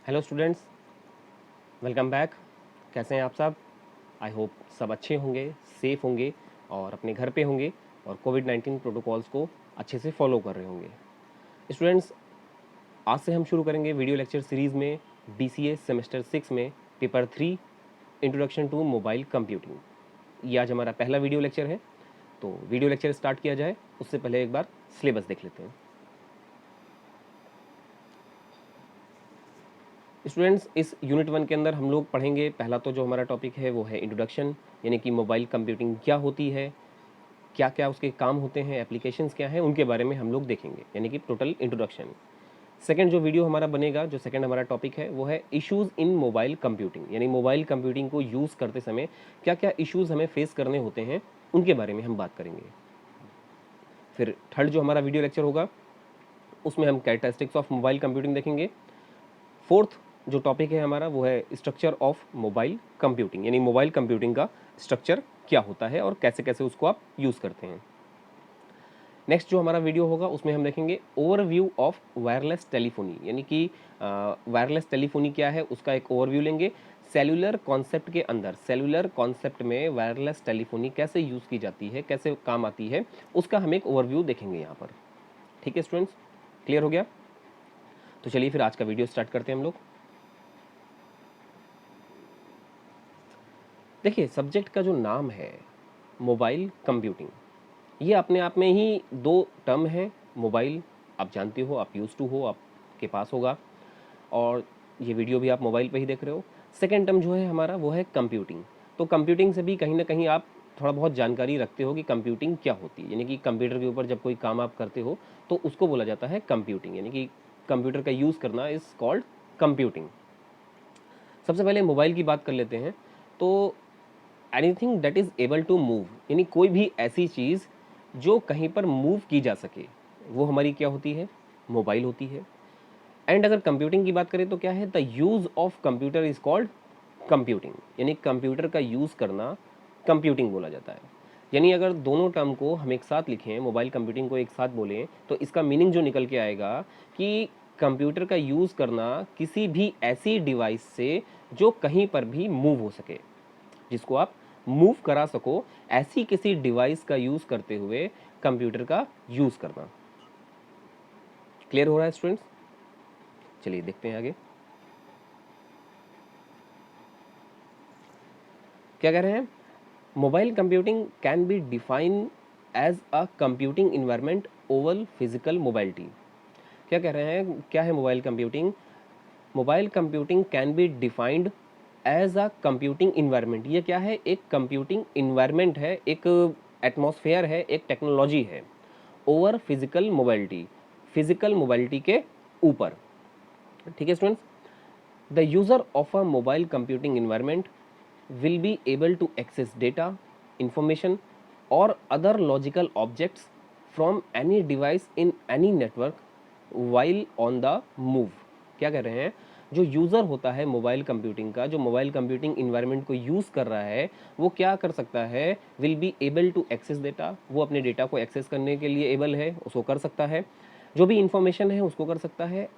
Hello students, welcome back. कैसे हैं आप सब? आई होप सब अच्छे होंगे, सेफ होंगे और अपने घर पे होंगे और कोविड-19 प्रोटोकॉल्स को अच्छे से फॉलो कर रहे होंगे। स्टूडेंट्स, आज से हम शुरू करेंगे वीडियो लेक्चर सीरीज़ में बीसीए सेमेस्टर 6 में paper 3 introduction to mobile computing. ये आज हमारा पहला वीडियो लेक्चर है। तो वीडियो लेक्चर स्टार्ट किया जाए उससे पहले एक बार सिलेबस देख लेते हैं। स्टूडेंट्स, इस यूनिट 1 के अंदर हम लोग पढ़ेंगे, पहला तो जो हमारा टॉपिक है वो है इंट्रोडक्शन, यानी कि मोबाइल कंप्यूटिंग क्या होती है, क्या क्या उसके काम होते हैं, एप्लीकेशंस क्या हैं, उनके बारे में हम लोग देखेंगे, यानी कि टोटल इंट्रोडक्शन। सेकंड जो वीडियो हमारा बनेगा, जो सेकंड हमारा टॉपिक है वो है इश्यूज़ इन मोबाइल कंप्यूटिंग, यानी मोबाइल कंप्यूटिंग को यूज़ करते समय क्या क्या इश्यूज़ हमें फेस करने होते हैं, उनके बारे में हम बात करेंगे। फिर थर्ड जो हमारा वीडियो लेक्चर होगा उसमें हम कैरेक्टरिस्टिक्स ऑफ मोबाइल कंप्यूटिंग देखेंगे। फोर्थ जो टॉपिक है हमारा वो है स्ट्रक्चर ऑफ मोबाइल कंप्यूटिंग, यानी मोबाइल कंप्यूटिंग का स्ट्रक्चर क्या होता है और कैसे कैसे उसको आप यूज़ करते हैं। नेक्स्ट जो हमारा वीडियो होगा उसमें हम देखेंगे ओवरव्यू ऑफ वायरलेस टेलीफोनी, यानी कि वायरलेस टेलीफोनी क्या है उसका एक ओवरव्यू लेंगे। सेलुलर कॉन्सेप्ट के अंदर, सेलुलर कॉन्सेप्ट में वायरलेस टेलीफोनी कैसे यूज़ की जाती है, कैसे काम आती है, उसका हम एक ओवरव्यू देखेंगे यहाँ पर। ठीक है स्टूडेंट्स, क्लियर हो गया? तो चलिए फिर आज का वीडियो स्टार्ट करते हैं हम लोग। देखिए, सब्जेक्ट का जो नाम है मोबाइल कंप्यूटिंग, ये अपने आप में ही दो टर्म है। मोबाइल आप जानते हो, आप यूज टू हो, आपके पास होगा, और ये वीडियो भी आप मोबाइल पे ही देख रहे हो। सेकेंड टर्म जो है हमारा वो है कंप्यूटिंग। तो कंप्यूटिंग से भी कहीं ना कहीं आप थोड़ा बहुत जानकारी रखते हो कि कंप्यूटिंग क्या होती है, यानी कि कंप्यूटर के ऊपर जब कोई काम आप करते हो तो उसको बोला जाता है कंप्यूटिंग, यानी कि कंप्यूटर का यूज़ करना इज़ कॉल्ड कंप्यूटिंग। सबसे पहले मोबाइल की बात कर लेते हैं। तो anything that is able to move, यानी कोई भी ऐसी चीज़ जो कहीं पर मूव की जा सके, वो हमारी क्या होती है? मोबाइल होती है। एंड अगर कंप्यूटिंग की बात करें तो क्या है? The use of computer is called computing, यानी कंप्यूटर का यूज़ करना कंप्यूटिंग बोला जाता है। यानी अगर दोनों टर्म को हम एक साथ लिखें, मोबाइल कंप्यूटिंग को एक साथ बोलें, तो इसका मीनिंग जो निकल के आएगा कि कंप्यूटर का यूज़ करना किसी भी ऐसी डिवाइस से जो कहीं पर भी मूव हो सके, जिसको आप मूव करा सको, ऐसी किसी डिवाइस का यूज़ करते हुए कंप्यूटर का यूज़ करना। क्लियर हो रहा है स्टूडेंट्स? चलिए देखते हैं आगे क्या कह रहे हैं। Mobile computing can be define as a computing environment over physical mobility. क्या कह रहे हैं, क्या है mobile computing? Mobile computing can be defined as a computing environment. ये क्या है? एक कंप्यूटिंग इन्वायरमेंट है, एक एटमॉस्फेयर है, एक टेक्नोलॉजी है over physical mobility, physical mobility के ऊपर। ठीक है students, the user of a mobile computing environment will be able to access data, information or other logical objects from any device in any network while on the move। क्या कह रहे हैं? जो user होता है मोबाइल कंप्यूटिंग का, जो mobile computing environment को यूज़ कर रहा है, वो क्या कर सकता है? Will be able to access data, वो अपने डेटा को एक्सेस करने के लिए एबल है, उसको कर सकता है। जो भी इंफॉर्मेशन है उसको कर सकता है।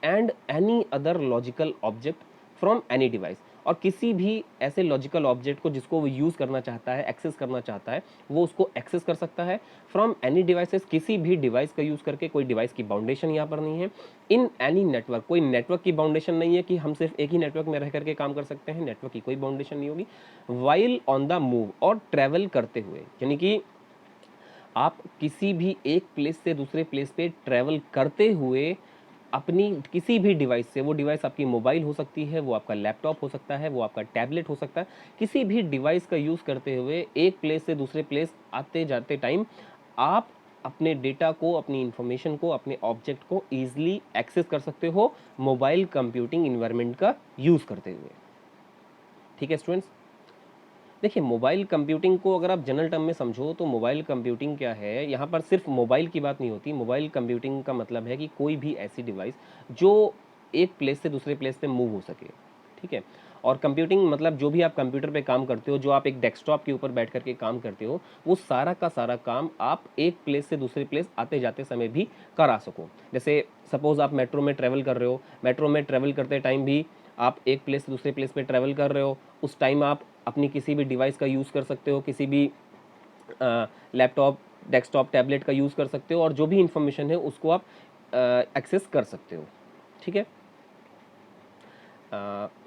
And any other logical object from any device, और किसी भी ऐसे लॉजिकल ऑब्जेक्ट को जिसको वो यूज़ करना चाहता है, एक्सेस करना चाहता है, वो उसको एक्सेस कर सकता है फ्रॉम एनी डिवाइसेस, किसी भी डिवाइस का यूज़ करके। कोई डिवाइस की बाउंडेशन यहाँ पर नहीं है। इन एनी नेटवर्क, कोई नेटवर्क की बाउंडेशन नहीं है कि हम सिर्फ एक ही नेटवर्क में रह करके काम कर सकते हैं, नेटवर्क की कोई बाउंडेशन नहीं होगी। वाइल ऑन द मूव, और ट्रैवल करते हुए, यानी कि आप किसी भी एक प्लेस से दूसरे प्लेस पे ट्रैवल करते हुए अपनी किसी भी डिवाइस से, वो डिवाइस आपकी मोबाइल हो सकती है, वो आपका लैपटॉप हो सकता है, वो आपका टैबलेट हो सकता है, किसी भी डिवाइस का यूज़ करते हुए एक प्लेस से दूसरे प्लेस आते जाते टाइम आप अपने डेटा को, अपनी इंफॉर्मेशन को, अपने ऑब्जेक्ट को ईजिली एक्सेस कर सकते हो मोबाइल कंप्यूटिंग इन्वायरमेंट का यूज़ करते हुए। ठीक है स्टूडेंट्स, देखिए मोबाइल कंप्यूटिंग को अगर आप जनरल टर्म में समझो तो मोबाइल कंप्यूटिंग क्या है, यहाँ पर सिर्फ मोबाइल की बात नहीं होती। मोबाइल कंप्यूटिंग का मतलब है कि कोई भी ऐसी डिवाइस जो एक प्लेस से दूसरे प्लेस पे मूव हो सके। ठीक है, और कंप्यूटिंग मतलब जो भी आप कंप्यूटर पे काम करते हो, जो आप एक डेस्कटॉप के ऊपर बैठ करके काम करते हो, वो सारा का सारा काम आप एक प्लेस से दूसरे प्लेस आते जाते समय भी करा सको। जैसे सपोज आप मेट्रो में ट्रैवल कर रहे हो, मेट्रो में ट्रैवल करते टाइम भी आप एक प्लेस से दूसरे प्लेस पे ट्रैवल कर रहे हो, उस टाइम आप अपनी किसी भी डिवाइस का यूज़ कर सकते हो, किसी भी लैपटॉप, डेस्कटॉप, टैबलेट का यूज़ कर सकते हो और जो भी इंफॉर्मेशन है उसको आप एक्सेस कर सकते हो। ठीक है।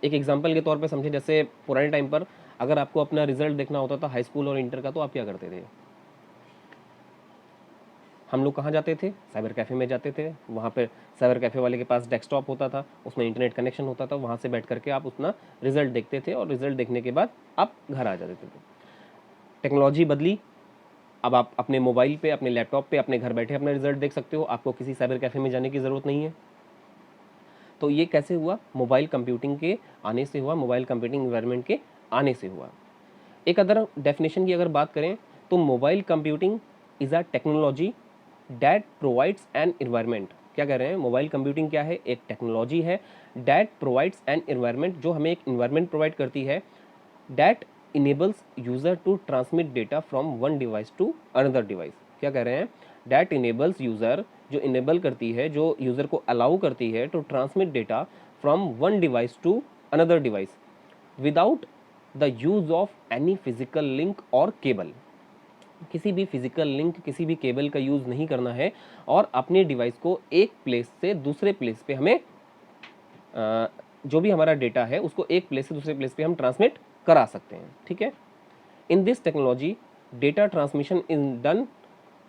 एक एग्जांपल के तौर पे समझे, जैसे पुराने टाइम पर अगर आपको अपना रिजल्ट देखना होता था हाई स्कूल और इंटर का, तो आप क्या करते थे? हम लोग कहाँ जाते थे? साइबर कैफ़े में जाते थे। वहाँ पे साइबर कैफ़े वाले के पास डेस्कटॉप होता था, उसमें इंटरनेट कनेक्शन होता था, वहाँ से बैठ करके आप अपना रिजल्ट देखते थे और रिजल्ट देखने के बाद आप घर आ जाते थे। टेक्नोलॉजी बदली, अब आप अपने मोबाइल पे, अपने लैपटॉप पे, अपने घर बैठे अपना रिजल्ट देख सकते हो, आपको किसी साइबर कैफ़े में जाने की ज़रूरत नहीं है। तो ये कैसे हुआ? मोबाइल कंप्यूटिंग के आने से हुआ, मोबाइल कंप्यूटिंग एनवायरनमेंट के आने से हुआ। एक अदर डेफिनेशन की अगर बात करें तो mobile computing is a technology that provides N environment. क्या कह रहे हैं? मोबाइल कंप्यूटिंग क्या है? एक टेक्नोलॉजी है दैट प्रोवाइड्स एन एनवायरनमेंट, जो हमें एक एनवायरनमेंट प्रोवाइड करती है, that enables user to transmit data from one device to another device. क्या कह रहे हैं? दैट इनेबल्स यूजर, जो इनेबल करती है, जो यूजर को अलाउ करती है to transmit data from one device to another device without the use of any physical link और केबल। किसी भी फिजिकल लिंक, किसी भी केबल का यूज नहीं करना है और अपने डिवाइस को एक प्लेस से दूसरे प्लेस पे हमें जो भी हमारा डेटा है उसको एक प्लेस से दूसरे प्लेस पे हम ट्रांसमिट करा सकते हैं। ठीक है। In this technology data transmission is done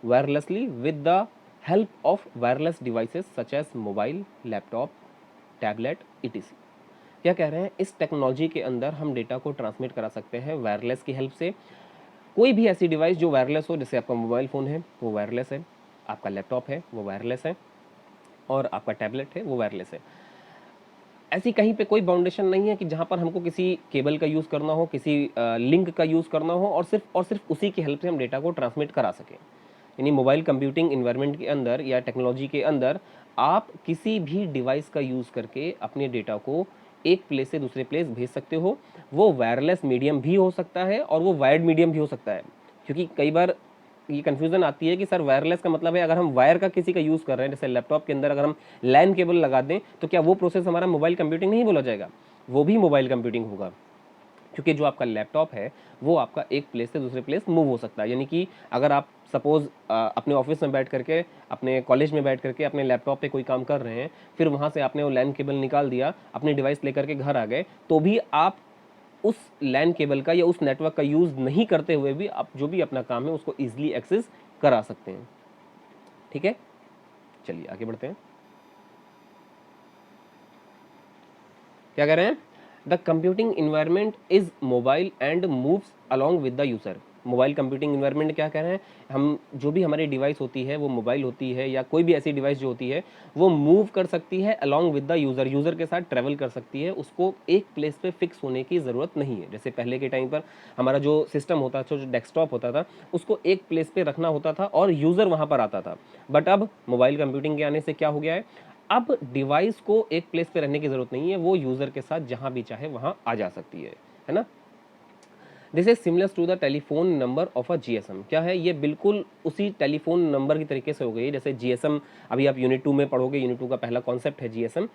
wirelessly with the help of wireless devices such as mobile, laptop, tablet, etc। क्या कह रहे हैं? इस टेक्नोलॉजी के अंदर हम डेटा को ट्रांसमिट करा सकते हैं वायरलेस की हेल्प से। कोई भी ऐसी डिवाइस जो वायरलेस हो, जैसे आपका मोबाइल फ़ोन है वो वायरलेस है, आपका लैपटॉप है वो वायरलेस है और आपका टैबलेट है वो वायरलेस है। ऐसी कहीं पे कोई बाउंडेशन नहीं है कि जहाँ पर हमको किसी केबल का यूज़ करना हो, किसी लिंक का यूज़ करना हो और सिर्फ उसी की हेल्प से हम डेटा को ट्रांसमिट करा सकें। यानी मोबाइल कंप्यूटिंग इन्वायरमेंट के अंदर या टेक्नोलॉजी के अंदर आप किसी भी डिवाइस का यूज़ करके अपने डेटा को एक प्लेस से दूसरे प्लेस भेज सकते हो। वो वायरलेस मीडियम भी हो सकता है और वो वायर्ड मीडियम भी हो सकता है, क्योंकि कई बार ये कन्फ्यूज़न आती है कि सर वायरलेस का मतलब है अगर हम वायर का किसी का यूज़ कर रहे हैं, जैसे लैपटॉप के अंदर अगर हम लैन केबल लगा दें तो क्या वो प्रोसेस हमारा मोबाइल कंप्यूटिंग नहीं बोला जाएगा? वो भी मोबाइल कंप्यूटिंग होगा, क्योंकि जो आपका लैपटॉप है वो आपका एक प्लेस से दूसरे प्लेस मूव हो सकता है। यानी कि अगर आप सपोज अपने ऑफिस में बैठ करके, अपने कॉलेज में बैठ करके अपने लैपटॉप पे कोई काम कर रहे हैं, फिर वहाँ से आपने वो लैन केबल निकाल दिया, अपनी डिवाइस लेकर के घर आ गए, तो भी आप उस लैन केबल का या उस नेटवर्क का यूज़ नहीं करते हुए भी आप जो भी अपना काम है उसको ईजिली एक्सेस करा सकते हैं। ठीक है, चलिए आगे बढ़ते हैं। क्या कह रहे हैं? The computing environment is mobile and moves along with the user. Mobile computing environment क्या कह रहे हैं? हम जो भी हमारी डिवाइस होती है वो मोबाइल होती है या कोई भी ऐसी डिवाइस जो होती है वो मूव कर सकती है along with the user, user के साथ ट्रेवल कर सकती है, उसको एक प्लेस पे फिक्स होने की ज़रूरत नहीं है। जैसे पहले के टाइम पर हमारा जो सिस्टम होता था, जो डेस्कटॉप होता था, उसको एक प्लेस पे रखना होता था और यूज़र वहाँ पर आता था। बट अब मोबाइल कंप्यूटिंग के आने से क्या हो गया है? अब डिवाइस को एक प्लेस पे रहने की ज़रूरत नहीं है, वो यूज़र के साथ जहाँ भी चाहे वहाँ आ जा सकती है ना? This is similar to the telephone number of a GSM. क्या है? ये बिल्कुल उसी टेलीफोन नंबर की तरीके से हो गई है जैसे जीएसएम। अभी आप यूनिट 2 में पढ़ोगे, यूनिट 2 का पहला कॉन्सेप्ट है जीएसएम।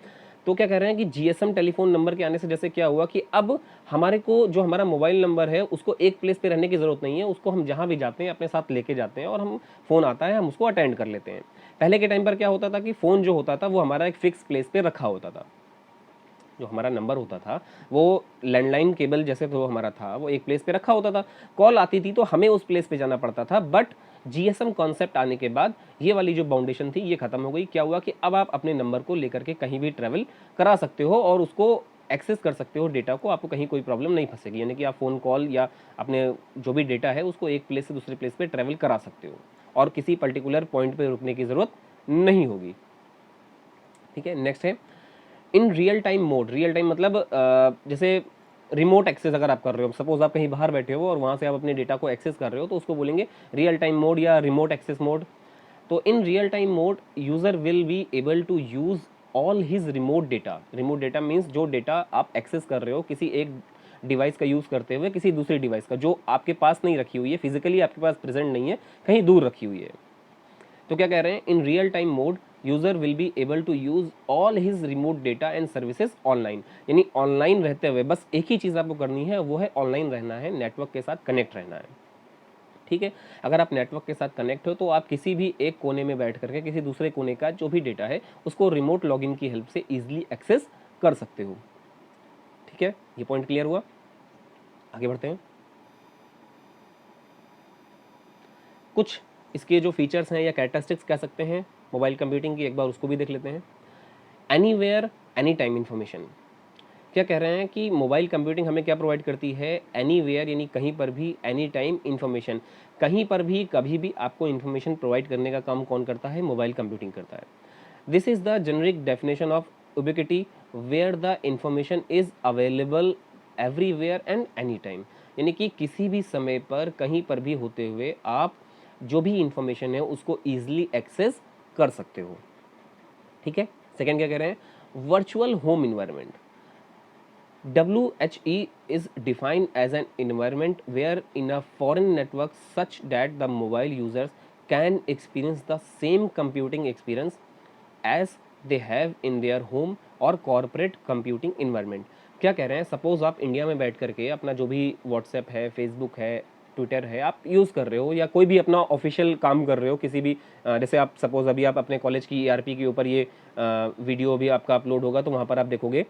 तो क्या कह रहे हैं कि जीएसएम टेलीफोन नंबर के आने से जैसे क्या हुआ कि अब हमारे को जो हमारा मोबाइल नंबर है उसको एक प्लेस पे रहने की ज़रूरत नहीं है, उसको हम जहाँ भी जाते हैं अपने साथ लेके जाते हैं और हम फ़ोन आता है हम उसको अटेंड कर लेते हैं। पहले के टाइम पर क्या होता था कि फ़ोन जो होता था वो हमारा एक फिक्स प्लेस पे रखा होता था। जो हमारा नंबर होता था वो लैंडलाइन केबल जैसे तो हमारा था, वो एक प्लेस पे रखा होता था, कॉल आती थी तो हमें उस प्लेस पे जाना पड़ता था। बट जीएसएम कॉन्सेप्ट आने के बाद ये वाली जो बाउंडेशन थी ये खत्म हो गई। क्या हुआ कि अब आप अपने नंबर को लेकर के कहीं भी ट्रेवल करा सकते हो और उसको एक्सेस कर सकते हो डेटा को, आपको कहीं कोई प्रॉब्लम नहीं फंसेगी। यानी कि आप फ़ोन कॉल या अपने जो भी डेटा है उसको एक प्लेस से दूसरे प्लेस पे ट्रेवल करा सकते हो और किसी पर्टिकुलर पॉइंट पे रुकने की ज़रूरत नहीं होगी। ठीक है, नेक्स्ट है इन real time mode. Real time मतलब जैसे रिमोट एक्सेस अगर आप कर रहे हो, सपोज आप कहीं बाहर बैठे हो और वहाँ से आप अपने डेटा को एक्सेस कर रहे हो तो उसको बोलेंगे रियल टाइम मोड या रिमोट एक्सेस मोड। तो in real time mode user will be able to use all his remote data. Remote data means जो डेटा आप एक्सेस कर रहे हो किसी एक डिवाइस का यूज़ करते हुए किसी दूसरी डिवाइस का, जो आपके पास नहीं रखी हुई है, फिजिकली आपके पास प्रेजेंट नहीं है, कहीं दूर रखी हुई है। तो क्या कह रहे हैं, in real time mode user will be able to use all his remote data and services online. यानी ऑनलाइन रहते हुए बस एक ही चीज़ आपको करनी है, वो है ऑनलाइन रहना है, नेटवर्क के साथ कनेक्ट रहना है। ठीक है, अगर आप नेटवर्क के साथ कनेक्ट हो तो आप किसी भी एक कोने में बैठ करके किसी दूसरे कोने का जो भी डेटा है उसको रिमोट लॉगिन की हेल्प से इजीली एक्सेस कर सकते हो। ठीक है, ये पॉइंट क्लियर हुआ, आगे बढ़ते हैं। कुछ इसके जो फीचर्स हैं या कैरेक्टरिस्टिक्स कह सकते हैं मोबाइल कंप्यूटिंग की, एक बार उसको भी देख लेते हैं। Anywhere any time information. क्या कह रहे हैं कि मोबाइल कंप्यूटिंग हमें क्या प्रोवाइड करती है, एनीवेयर यानी कहीं पर भी, एनी टाइम इन्फॉर्मेशन, कहीं पर भी कभी भी आपको इन्फॉर्मेशन प्रोवाइड करने का काम कौन करता है, मोबाइल कंप्यूटिंग करता है। This is the generic definition of ubiquity where the information is available everywhere and any time. यानी कि किसी भी समय पर कहीं पर भी होते हुए आप जो भी इंफॉर्मेशन है उसको ईजिली एक्सेस कर सकते हो। ठीक है, सेकेंड क्या कह रहे हैं, virtual home environment. WHE is defined as an environment where in a foreign network such that the mobile users can experience the same computing experience as they have in their home or corporate computing environment। क्या कह रहे हैं, suppose आप India में बैठ करके अपना जो भी व्हाट्सएप है, फेसबुक है, ट्विटर है, आप यूज़ कर रहे हो या कोई भी अपना ऑफिशियल काम कर रहे हो किसी भी जैसे आप सपोज अभी आप अपने कॉलेज की ERP के ऊपर ये वीडियो भी आपका अपलोड होगा तो वहाँ पर आप देखोगे,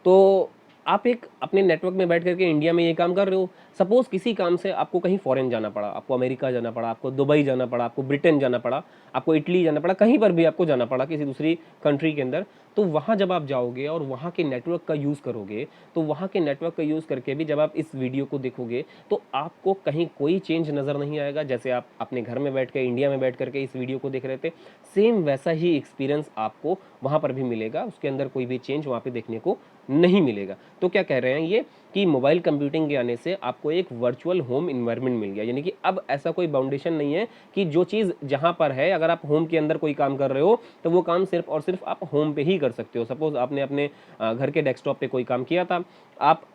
तो आप एक अपने नेटवर्क में बैठ करके इंडिया में ये काम कर रहे हो। सपोज किसी काम से आपको कहीं फॉरेन जाना पड़ा, आपको अमेरिका जाना पड़ा, आपको दुबई जाना पड़ा, आपको ब्रिटेन जाना पड़ा, आपको इटली जाना पड़ा, कहीं पर भी आपको जाना पड़ा किसी दूसरी कंट्री के अंदर, तो वहाँ जब आप जाओगे और वहाँ के नेटवर्क का यूज़ करोगे, तो वहाँ के नेटवर्क का यूज़ करके भी जब आप इस वीडियो को देखोगे तो आपको कहीं कोई चेंज नज़र नहीं आएगा। जैसे आप अपने घर में बैठ के इंडिया में बैठ करके इस वीडियो को देख रहे थे, सेम वैसा ही एक्सपीरियंस आपको वहाँ पर भी मिलेगा, उसके अंदर कोई भी चेंज वहाँ पे देखने को नहीं मिलेगा। तो क्या कह रहे हैं ये कि मोबाइल कंप्यूटिंग के आने से आपको एक वर्चुअल होम इन्वायरमेंट मिल गया। यानी कि अब ऐसा कोई बाउंडेशन नहीं है कि जो चीज़ जहाँ पर है, अगर आप होम के अंदर कोई काम कर रहे हो तो वो काम सिर्फ और सिर्फ आप होम पे ही कर सकते हो। सपोज आपने अपने घर के डेस्कटॉप पे कोई काम किया था, आप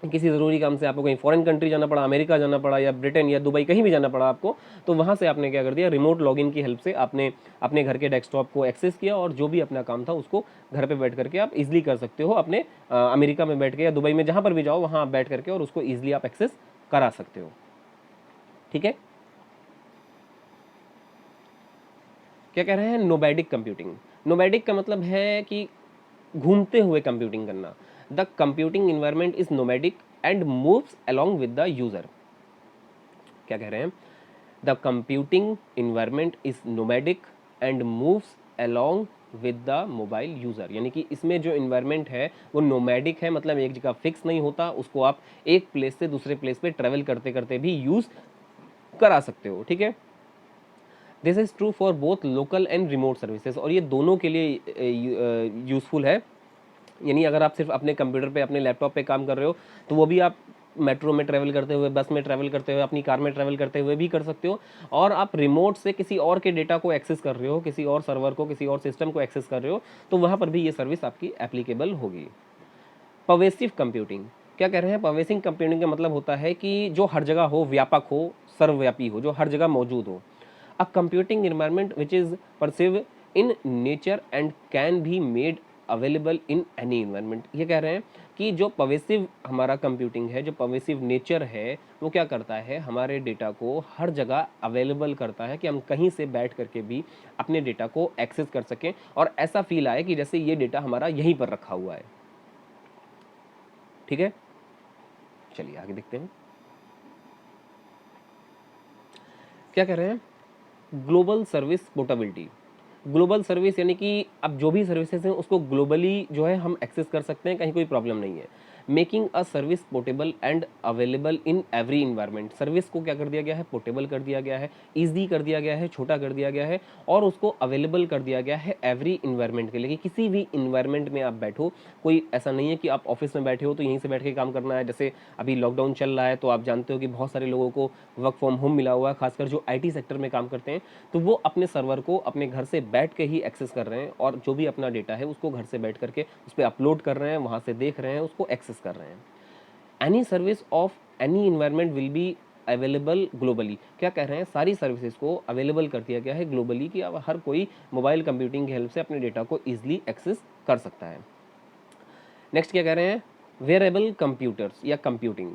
किसी ज़रूरी काम से आपको कहीं फॉरेन कंट्री जाना पड़ा, अमेरिका जाना पड़ा या ब्रिटेन या दुबई कहीं भी जाना पड़ा आपको, तो वहाँ से आपने क्या कर दिया, रिमोट लॉगिन की हेल्प से आपने अपने घर के डेस्कटॉप को एक्सेस किया और जो भी अपना काम था उसको घर पे बैठ करके आप इजीली कर सकते हो। अपने अमेरिका में बैठ के या दुबई में जहाँ पर भी जाओ वहाँ आप बैठ करके और उसको ईजिली आप एक्सेस करा सकते हो। ठीक है, क्या कह रहे हैं, नोमैडिक कंप्यूटिंग। नोमैडिक का मतलब है कि घूमते हुए कंप्यूटिंग करना। The computing environment is nomadic and moves along with the user. क्या कह रहे हैं, the computing environment is nomadic and moves along with the mobile user. यानी कि इसमें जो इन्वायरमेंट है वो नोमैडिक है, मतलब एक जगह फिक्स नहीं होता, उसको आप एक प्लेस से दूसरे प्लेस पे ट्रेवल करते करते भी यूज करा सकते हो। ठीक है, this is true for both local and remote services, और ये दोनों के लिए यूजफुल है। यानी अगर आप सिर्फ अपने कंप्यूटर पे, अपने लैपटॉप पे काम कर रहे हो तो वो भी आप मेट्रो में ट्रैवल करते हुए, बस में ट्रैवल करते हुए, अपनी कार में ट्रैवल करते हुए भी कर सकते हो। और आप रिमोट से किसी और के डेटा को एक्सेस कर रहे हो, किसी और सर्वर को, किसी और सिस्टम को एक्सेस कर रहे हो, तो वहाँ पर भी ये सर्विस आपकी एप्लीकेबल होगी। पर्वेसिव कंप्यूटिंग। क्या कह रहे हैं, पर्वेसिव कंप्यूटिंग का मतलब होता है कि जो हर जगह हो, व्यापक हो, सर्वव्यापी हो, जो हर जगह मौजूद हो। A computing environment which is pervasive in nature and can be made available in any environment. ये कह रहे हैं कि जो पर्वेसिव हमारा कंप्यूटिंग है, जो पर्वेसिव नेचर है, वो क्या करता है, हमारे डेटा को हर जगह अवेलेबल करता है कि हम कहीं से बैठ करके भी अपने डेटा को एक्सेस कर सकें और ऐसा फील आए कि जैसे ये डेटा हमारा यहीं पर रखा हुआ है। ठीक है, चलिए आगे देखते हैं क्या कह रहे हैं, global service portability. Global service यानी कि अब जो भी सर्विसेज हैं उसको ग्लोबली जो है हम एक्सेस कर सकते हैं, कहीं कोई प्रॉब्लम नहीं है। Making a service portable and available in every environment. Service को क्या कर दिया गया है, पोर्टेबल कर दिया गया है, ईजी कर दिया गया है, छोटा कर दिया गया है और उसको अवेलेबल कर दिया गया है एवरी इन्वायरमेंट के लिए, कि किसी भी इन्वायरमेंट में आप बैठो। कोई ऐसा नहीं है कि आप ऑफिस में बैठे हो तो यहीं से बैठ के काम करना है। जैसे अभी लॉकडाउन चल रहा है तो आप जानते हो कि बहुत सारे लोगों को वर्क फ्रॉम होम मिला हुआ है, खासकर जो आईटी सेक्टर में काम करते हैं, तो वो अपने सर्वर को अपने घर से बैठ के ही एक्सेस कर रहे हैं और जो भी अपना डेटा है उसको घर से बैठ करके उस पर अपलोड कर रहे हैं, वहाँ से देख रहे हैं, उसको एक्सेस कर रहे हैं। Any service of any environment will be available globally. क्या कह रहे हैं, सारी सर्विसेज को अवेलेबल कर दिया गया है ग्लोबली, कि अब हर कोई मोबाइल कंप्यूटिंग की हेल्प से अपने डेटा को ईजिली एक्सेस कर सकता है। नेक्स्ट क्या कह रहे हैं, वेयरेबल कंप्यूटर्स या कंप्यूटिंग।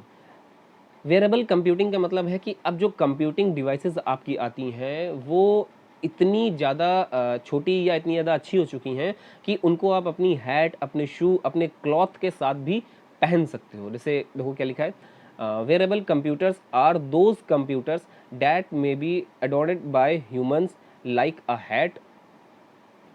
वेयरेबल कंप्यूटिंग का मतलब है कि अब जो कंप्यूटिंग डिवाइसेस आपकी आती हैं वो इतनी ज़्यादा छोटी या इतनी ज़्यादा अच्छी हो चुकी हैं कि उनको आप अपनी हैट, अपने शू, अपने क्लॉथ के साथ भी पहन सकते हो। जैसे देखो क्या लिखा है, wearable computers are those computers that may be adorned by humans like a hat,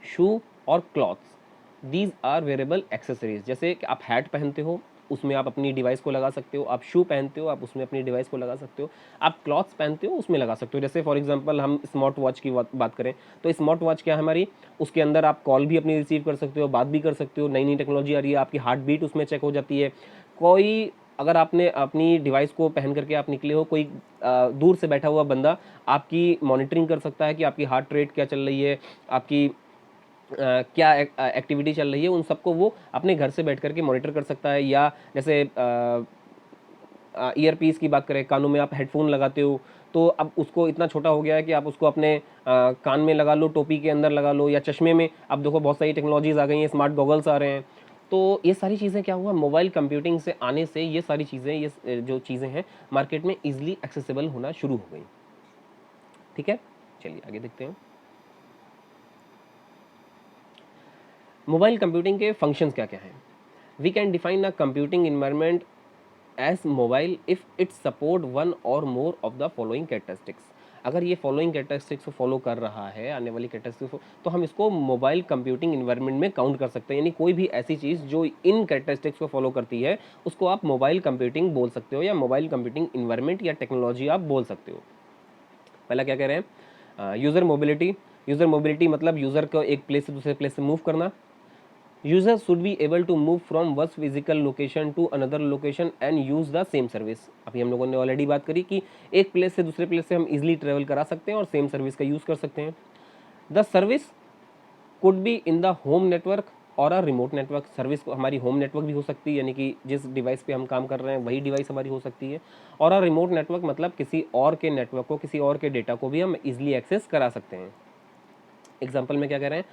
shoe और clothes. These are wearable accessories. जैसे कि आप हैट पहनते हो, उसमें आप अपनी डिवाइस को लगा सकते हो, आप शू पहनते हो, आप उसमें अपनी डिवाइस को लगा सकते हो, आप क्लॉथ्स पहनते हो, उसमें लगा सकते हो। जैसे फॉर एग्जांपल हम स्मार्ट वॉच की बात करें तो स्मार्ट वॉच क्या है हमारी, उसके अंदर आप कॉल भी अपनी रिसीव कर सकते हो, बात भी कर सकते हो, नई नई टेक्नोलॉजी आ रही है, आपकी हार्ट बीट उसमें चेक हो जाती है। कोई अगर आपने अपनी डिवाइस को पहन करके आप निकले हो, कोई दूर से बैठा हुआ बंदा आपकी मॉनिटरिंग कर सकता है कि आपकी हार्ट रेट क्या चल रही है, आपकी क्या एक्टिविटी चल रही है, उन सबको वो अपने घर से बैठ करके मॉनिटर कर सकता है। या जैसे ईयर पीस की बात करें, कानों में आप हेडफोन लगाते हो तो अब उसको इतना छोटा हो गया है कि आप उसको अपने कान में लगा लो, टोपी के अंदर लगा लो, या चश्मे में। अब देखो बहुत सारी टेक्नोलॉजीज आ गई हैं, स्मार्ट गॉगल्स आ रहे हैं। तो ये सारी चीज़ें क्या हुआ, मोबाइल कंप्यूटिंग से आने से ये सारी चीज़ें, ये जो चीज़ें हैं मार्केट में ईजिली एक्सेसिबल होना शुरू हो गई। ठीक है, चलिए आगे देखते हैं। मोबाइल कंप्यूटिंग के फंक्शंस क्या क्या हैं। We can define a computing environment as mobile if it support one और more of the following characteristics. अगर ये फॉलोइंग कैरेक्टरिस्टिक्स को फॉलो कर रहा है, आने वाली कैरेक्टरिस्टिक्स, तो हम इसको मोबाइल कंप्यूटिंग इन्वायरमेंट में काउंट कर सकते हैं। यानी कोई भी ऐसी चीज़ जो इन कैरेक्टरिस्टिक्स को फॉलो करती है उसको आप मोबाइल कंप्यूटिंग बोल सकते हो, या मोबाइल कंप्यूटिंग इन्वायरमेंट या टेक्नोलॉजी आप बोल सकते हो। पहला क्या कह रहे हैं, यूज़र मोबिलिटी। यूज़र मोबिलिटी मतलब यूज़र को एक प्लेस से दूसरे प्लेस से मूव करना। Users should be able to move from one physical location to another location and use the same service। अभी हम लोगों ने ऑलरेडी बात करी कि एक प्लेस से दूसरे प्लेस से हम इजीली ट्रेवल करा सकते हैं और सेम सर्विस का यूज़ कर सकते हैं। The service could be in the home network और अ रिमोट नेटवर्क। सर्विस को हमारी होम नेटवर्क भी हो सकती है, यानी कि जिस डिवाइस पे हम काम कर रहे हैं वही डिवाइस हमारी हो सकती है। और अ रिमोट नेटवर्क मतलब किसी और के नेटवर्क को, किसी और के डेटा को भी हम इजीली एक्सेस करा सकते हैं। एग्जाम्पल में क्या कह रहे हैं,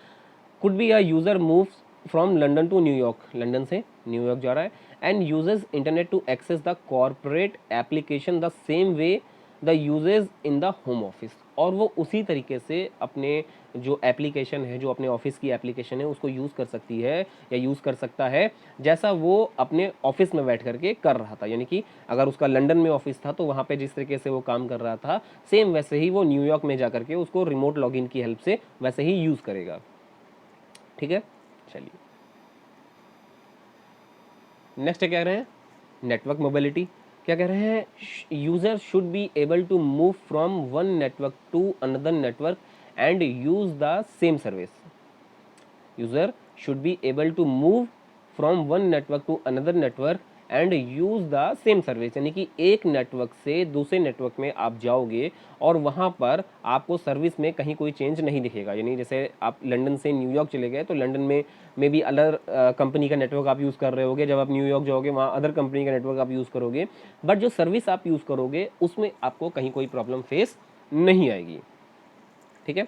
could be a user moves from London to New York, London से न्यूयॉर्क जा रहा है, and uses internet to access the corporate application the same way the uses in the home office. और वो उसी तरीके से अपने जो एप्लीकेशन है, जो अपने ऑफिस की एप्लीकेशन है, उसको यूज़ कर सकती है या यूज़ कर सकता है जैसा वो अपने ऑफिस में बैठ करके कर रहा था। यानी कि अगर उसका लंदन में ऑफिस था तो वहाँ पे जिस तरीके से वो काम कर रहा था, सेम वैसे ही वो न्यूयॉर्क में जा करके उसको रिमोट लॉगिन की हेल्प से वैसे ही यूज़ करेगा। ठीक है, चलिए नेक्स्ट क्या कह रहे हैं, नेटवर्क मोबिलिटी। क्या कह रहे हैं, user should be able to move from one network to another network and use the same service. User should be able to move from one network to another network and use the same service. यानी कि एक network से दूसरे network में आप जाओगे और वहाँ पर आपको सर्विस में कहीं कोई चेंज नहीं दिखेगा। यानी जैसे आप लंदन से न्यूयॉर्क चले गए तो लंदन में मे बी अदर कंपनी का नेटवर्क आप यूज़ कर रहे होगे, जब आप न्यूयॉर्क जाओगे वहाँ अदर कंपनी का नेटवर्क आप यूज़ करोगे, बट जो सर्विस आप यूज़ करोगे उसमें आपको कहीं कोई प्रॉब्लम फेस नहीं आएगी। ठीक है,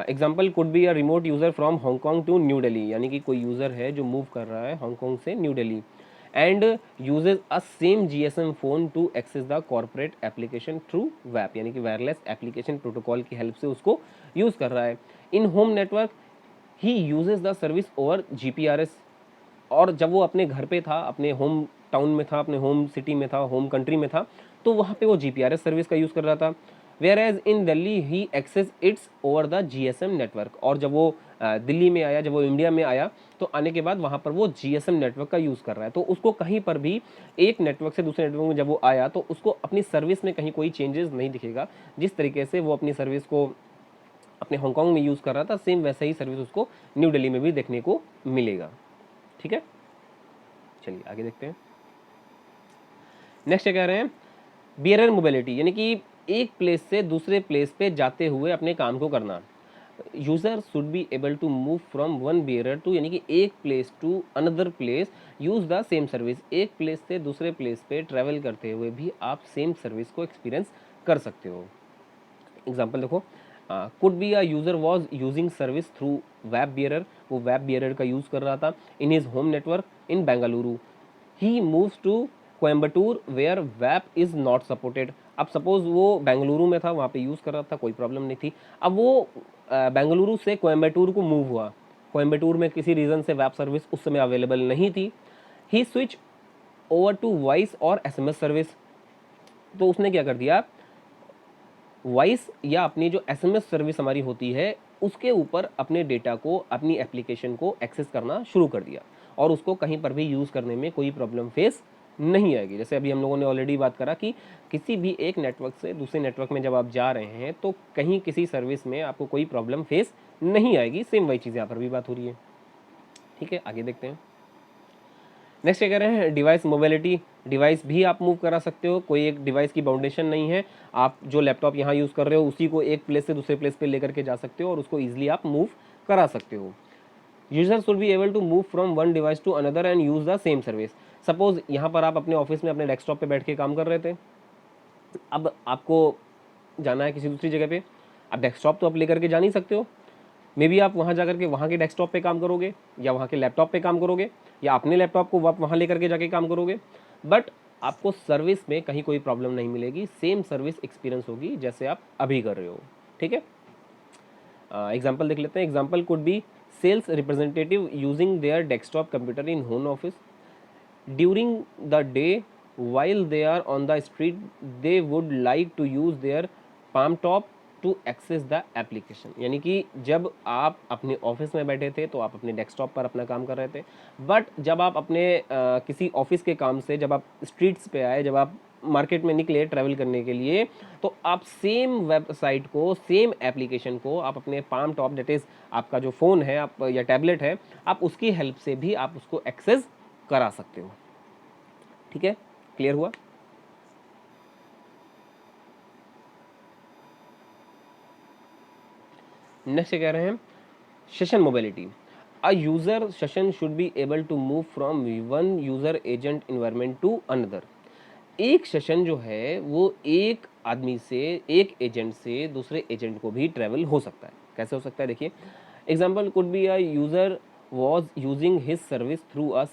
example could be a remote user from Hong Kong to New Delhi. यानी कि कोई यूज़र है जो मूव कर रहा है हांगकॉन्ग से New Delhi and uses a same GSM phone to access the corporate application through वैप। यानी कि वायरलेस एप्लीकेशन प्रोटोकॉल की हेल्प से उसको यूज़ कर रहा है। In home network he uses the service over GPRS. और जब वो अपने घर पे था, अपने होम टाउन में था, अपने होम सिटी में था, होम कंट्री में था, तो वहाँ पे वो जीपीआरएस सर्विस का यूज़ कर रहा था। वेयर एज इन दिल्ली ही access its over the GSM network. और जब वो दिल्ली में आया, जब वो इंडिया में आया तो आने के बाद वहाँ पर वो जीएसएम नेटवर्क का यूज़ कर रहा है, तो उसको कहीं पर भी एक नेटवर्क से दूसरे नेटवर्क में जब वो आया तो उसको अपनी सर्विस में कहीं कोई चेंजेस नहीं दिखेगा। जिस तरीके से वो अपनी सर्विस को अपने हांगकांग में यूज़ कर रहा था, सेम वैसा ही सर्विस उसको न्यू दिल्ली में भी देखने को मिलेगा। ठीक है, चलिए आगे देखते हैं। नेक्स्ट क्या कह रहे हैं, बियरर मोबिलिटी, यानी कि एक प्लेस से दूसरे प्लेस पे जाते हुए अपने काम को करना। User should be able to move from one bearer to, यानी कि एक place to another place use the same service. एक प्लेस से दूसरे प्लेस पे ट्रैवल करते हुए भी आप सेम सर्विस को एक्सपीरियंस कर सकते हो। एग्जाम्पल देखो, could be a user was using service through web bearer, वो वेब बियरर का यूज कर रहा था in his home network in Bengaluru. He moves to Coimbatore where web is not supported. अब सपोज वो बेंगलुरु में था, वहाँ पे यूज़ कर रहा था, कोई प्रॉब्लम नहीं थी। अब वो बेंगलुरु से कोयम्बटूर को मूव हुआ, कोयम्बटूर में किसी रीज़न से वेब सर्विस उस समय अवेलेबल नहीं थी। ही स्विच ओवर टू वॉइस और एसएमएस सर्विस, तो उसने क्या कर दिया, वॉइस या अपनी जो एसएमएस सर्विस हमारी होती है उसके ऊपर अपने डेटा को, अपनी एप्लीकेशन को एक्सेस करना शुरू कर दिया और उसको कहीं पर भी यूज़ करने में कोई प्रॉब्लम फेस नहीं आएगी। जैसे अभी हम लोगों ने ऑलरेडी बात करा कि किसी भी एक नेटवर्क से दूसरे नेटवर्क में जब आप जा रहे हैं तो कहीं किसी सर्विस में आपको कोई प्रॉब्लम फेस नहीं आएगी। सेम वही चीज़ यहाँ पर भी बात हो रही है। ठीक है, आगे देखते हैं। नेक्स्ट क्या कह रहे हैं, डिवाइस मोबिलिटी, डिवाइस भी आप मूव करा सकते हो, कोई एक डिवाइस की बाउंडेशन नहीं है। आप जो लैपटॉप यहाँ यूज़ कर रहे हो उसी को एक प्लेस से दूसरे प्लेस पे लेकर के जा सकते हो और उसको ईजिली आप मूव करा सकते हो। User should be able to move from one device to another and use the same service. Suppose यहाँ पर आप अपने ऑफिस में अपने डेस्कटॉप पे बैठ के काम कर रहे थे, अब आपको जाना है किसी दूसरी जगह पे, अब डेस्कटॉप तो आप लेकर के जा नहीं सकते हो। मे बी आप वहाँ जा करके वहाँ के डेस्कटॉप पे काम करोगे या वहाँ के लैपटॉप पे काम करोगे या अपने लैपटॉप को आप वहाँ लेकर के जाके काम करोगे, बट आपको सर्विस में कहीं कोई प्रॉब्लम नहीं मिलेगी, सेम सर्विस एक्सपीरियंस होगी जैसे आप अभी कर रहे हो। ठीक है, एग्जाम्पल देख लेते हैं। Example could be sales representative using their desktop computer in home office during the day while they are on the street they would like to use their palm top to access the application. यानी कि जब आप अपने office में बैठे थे तो आप अपने डेस्कटॉप पर अपना काम कर रहे थे, बट जब आप अपने किसी ऑफिस के काम से जब आप स्ट्रीट्स पे आए, जब आप मार्केट में निकले ट्रैवल करने के लिए, तो आप सेम वेबसाइट को, सेम एप्लीकेशन को आप अपने पाम टॉप, दैट इज़ आपका जो फ़ोन है आप या टैबलेट है, आप उसकी हेल्प से भी आप उसको एक्सेस करा सकते हो। ठीक है, क्लियर हुआ। नेक्स्ट कह रहे हैं session mobility. A user session should be able to move from one user agent environment to another. एक सेशन जो है वो एक आदमी से, एक एजेंट से दूसरे एजेंट को भी ट्रेवल हो सकता है। कैसे हो सकता है, देखिए example could be a user was using his service through a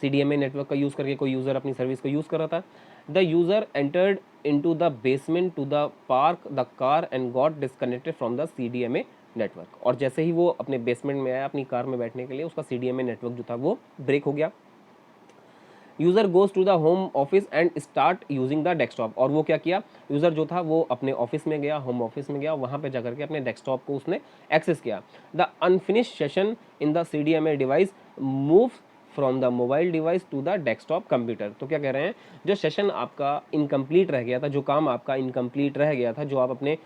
CDMA network का यूज़ करके कोई यूज़र अपनी सर्विस को यूज़ कर रहा था। The user entered into the basement to the park the car and got disconnected from the CDMA network. और जैसे ही वो अपने बेसमेंट में आया अपनी कार में बैठने के लिए, उसका CDMA नेटवर्क जो था वो ब्रेक हो गया। User goes to the home office and start using the desktop. और वो क्या किया, यूज़र जो था वो अपने ऑफिस में गया, होम ऑफिस में गया, वहाँ पे जाकर के अपने डेस्कटॉप को उसने एक्सेस किया। The unfinished session in the CDMA device move from the mobile device to the desktop computer. तो क्या कह रहे हैं, जो सेशन आपका इनकम्प्लीट रह गया था, जो काम आपका इनकम्प्लीट रह गया था, जो आप अपने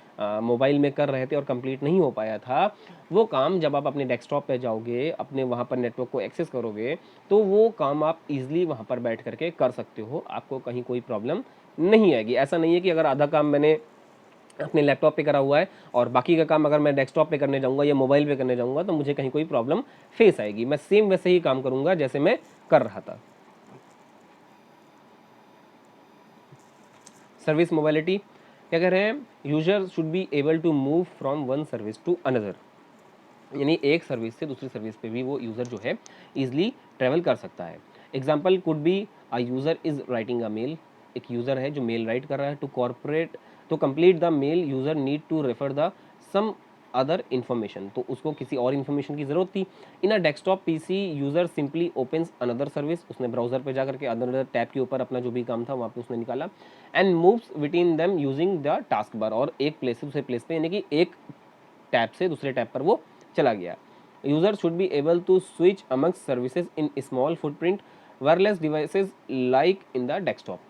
मोबाइल में कर रहे थे और कंप्लीट नहीं हो पाया था, वो काम जब आप अपने डेस्कटॉप पे जाओगे, अपने वहाँ पर नेटवर्क को एक्सेस करोगे, तो वो काम आप इजीली वहाँ पर बैठ करके कर सकते हो, आपको कहीं कोई प्रॉब्लम नहीं आएगी। ऐसा नहीं है कि अगर आधा काम मैंने अपने लैपटॉप पे करा हुआ है और बाकी का काम अगर मैं डेस्कटॉप पे करने जाऊंगा या मोबाइल पे करने जाऊंगा तो मुझे कहीं कोई प्रॉब्लम फेस आएगी। मैं सेम वैसे ही काम करूंगा जैसे मैं कर रहा था। सर्विस मोबिलिटी क्या कह रहे हैं, user should be able to move from one service to another. यानी एक सर्विस से दूसरी सर्विस पे भी वो यूज़र जो है ईजिली ट्रेवल कर सकता है। Example could be a user is writing a mail. एक यूज़र है जो मेल राइट कर रहा है to corporate, to complete the mail user need to refer the some other information. तो उसको किसी और इन्फॉर्मेशन की ज़रूरत थी। In a desktop PC user simply opens another service. उसने ब्राउज़र पे जाकर के अनदर टैब के ऊपर अपना जो भी काम था वहाँ पे उसने निकाला and moves between them using the task bar. और एक प्लेस से दूसरे प्लेस पे, यानी कि एक टैब से दूसरे टैब पर वो चला गया। User should be able to switch amongst services in small footprint wireless devices like in the desktop.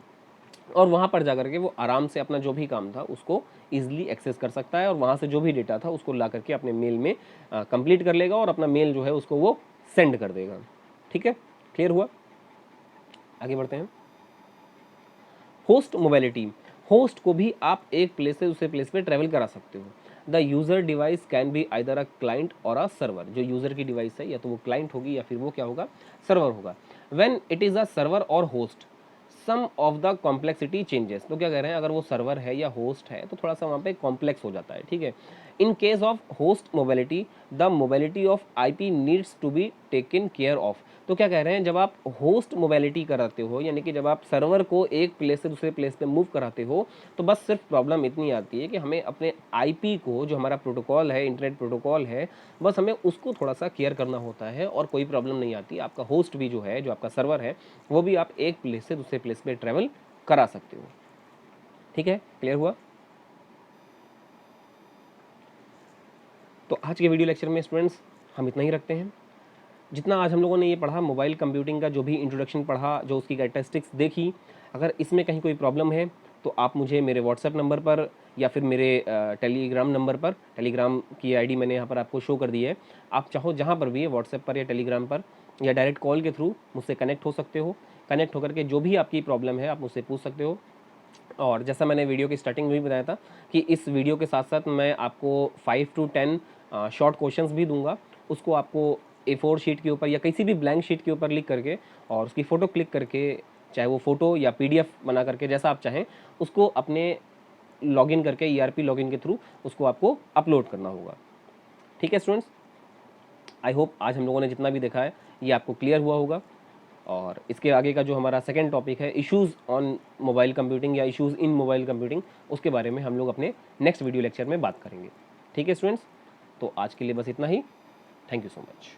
और वहाँ पर जाकर के वो आराम से अपना जो भी काम था उसको ईजिली एक्सेस कर सकता है और वहाँ से जो भी डेटा था उसको ला करके अपने मेल में कंप्लीट कर लेगा और अपना मेल जो है उसको वो सेंड कर देगा। ठीक है, क्लियर हुआ? आगे बढ़ते हैं। होस्ट मोबाइलिटी, होस्ट को भी आप एक प्लेस से दूसरे प्लेस पे ट्रैवल करा सकते हो। The user device can be either a client और अ सर्वर। जो यूज़र की डिवाइस है या तो वो क्लाइंट होगी या फिर वो क्या होगा, सर्वर होगा। When it is a server और host some of the complexity changes. तो क्या कह रहे हैं, अगर वो सर्वर है या होस्ट है तो थोड़ा सा वहाँ पे कॉम्प्लेक्स हो जाता है। ठीक है, in case of host mobility the mobility of IP needs to be taken care of. तो क्या कह रहे हैं, जब आप होस्ट मोबिलिटी कराते हो यानी कि जब आप सर्वर को एक प्लेस से दूसरे प्लेस पे मूव कराते हो तो बस सिर्फ प्रॉब्लम इतनी आती है कि हमें अपने आईपी को, जो हमारा प्रोटोकॉल है, इंटरनेट प्रोटोकॉल है, बस हमें उसको थोड़ा सा केयर करना होता है और कोई प्रॉब्लम नहीं आती। आपका होस्ट भी जो है, जो आपका सर्वर है, वो भी आप एक प्लेस से दूसरे प्लेस पे ट्रैवल करा सकते हो। ठीक है, क्लियर हुआ? तो आज के वीडियो लेक्चर में स्टूडेंट्स हम इतना ही रखते हैं। जितना आज हम लोगों ने ये पढ़ा, मोबाइल कंप्यूटिंग का जो भी इंट्रोडक्शन पढ़ा, जो उसकी कैरेक्टरिस्टिक्स देखी, अगर इसमें कहीं कोई प्रॉब्लम है तो आप मुझे मेरे व्हाट्सएप नंबर पर या फिर मेरे टेलीग्राम नंबर पर, टेलीग्राम की आईडी मैंने यहाँ पर आपको शो कर दी है, आप चाहो जहाँ पर भी है, व्हाट्सएप पर या टेलीग्राम पर या डायरेक्ट कॉल के थ्रू मुझसे कनेक्ट हो सकते हो। कनेक्ट होकर के जो भी आपकी प्रॉब्लम है आप मुझसे पूछ सकते हो। और जैसा मैंने वीडियो की स्टार्टिंग में भी बताया था कि इस वीडियो के साथ साथ मैं आपको 5 to 10 शॉर्ट क्वेश्चंस भी दूंगा। उसको आपको A4 शीट के ऊपर या किसी भी ब्लैंक शीट के ऊपर लिख करके और उसकी फ़ोटो क्लिक करके, चाहे वो फ़ोटो या PDF बना करके, जैसा आप चाहें, उसको अपने लॉगिन करके ERP लॉगिन के थ्रू उसको आपको अपलोड करना होगा। ठीक है स्टूडेंट्स, आई होप आज हम लोगों ने जितना भी देखा है ये आपको क्लियर हुआ होगा। और इसके आगे का जो हमारा सेकंड टॉपिक है, इश्यूज़ ऑन मोबाइल कंप्यूटिंग या इश्यूज़ इन मोबाइल कंप्यूटिंग, उसके बारे में हम लोग अपने नेक्स्ट वीडियो लेक्चर में बात करेंगे। ठीक है स्टूडेंट्स, तो आज के लिए बस इतना ही। Thank you so much.